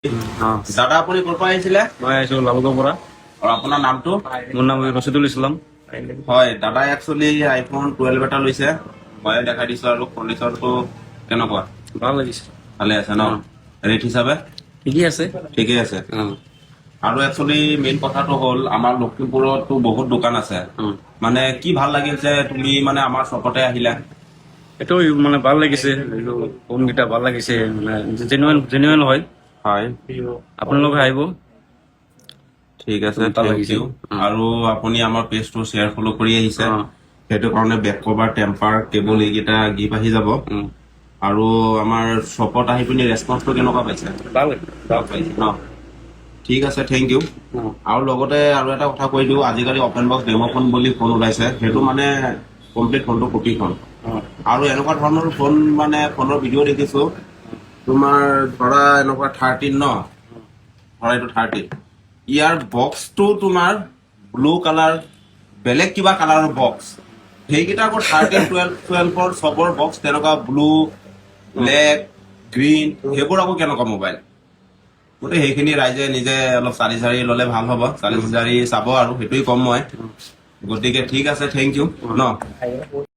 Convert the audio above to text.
দাদা আপুনি ক'ৰ পৰা আহিছিলে? মই আহিছো লালগড়ৰ পৰা। আৰু আপোনাৰ নামটো? মোৰ নাম ৰচিদুল ইছলাম। হয়, দাদাই একচুৱেলি আইফোন 12 এটা লৈছে। মই দেখাই দিছো আৰু কণ্ডিশ্যনটো কেনেকুৱা? ভাল লাগিছে, ভালে আছে ন? ৰেট হিচাপে ঠিকেই আছে। ঠিকেই আছে। আৰু একচুৱেলি মেইন কথাটো হ'ল আমাৰ লখিমপুৰতো বহুত দোকান আছে, মানে কি ভাল লাগিল যে তুমি মানে আমাৰ শ্বপতে আহিলা? এইটো মানে ভাল লাগিছে, এইটো ফোনকেইটা ভাল লাগিছে, মানে জেনুৱেন হয়। হয়, আপোনালোকে আহিব। ঠিক আছে, ভাল থেংক লাগিছে। ইউ। আৰু আপুনি আমাৰ পেজটো শ্বেয়াৰ ফ'ল' কৰি আহিছে, সেইটো কাৰণে বেক কভাৰ, টেম্পাৰ, কেবল এইকেইটা গিফ্ট আহি যাব। আৰু আমাৰ শ্বপত আহি পিনি ৰেচপন্সটো কেনেকুৱা পাইছে? ভাল পাইছে ন? ঠিক আছে, থেংক ইউ। আৰু লগতে আৰু এটা কথা কৈ দিওঁ, আজিকালি অপেন বক্স ডেম' ফোন বুলি ফোন ওলাইছে, সেইটো মানে কমপ্লিট ফোনটো কপি ফোন। আৰু এনেকুৱা ধৰণৰ ফোন মানে ফোনৰ ভিডিঅ' দেখিছো, তোমাৰ ধৰা এনেকুৱা 13 ন, ধৰা এইটো 13, ইয়াৰ বক্সটো তোমাৰ ব্লু কালাৰ, বেলেগ কিবা কালাৰৰ বক্স, সেইকেইটা আকৌ 13, 12 চবৰ বক্স তেনেকুৱা ব্লু, ব্লেক, গ্ৰীণ, সেইবোৰ আকৌ কেনেকুৱা মোবাইল? গতিকে সেইখিনি ৰাইজে নিজে অলপ চালি জাৰি ল'লে ভাল হ'ব, চালি জাৰি চাব আৰু সেইটোৱে ক'ম মই। গতিকে ঠিক আছে, থেংক ইউ ন।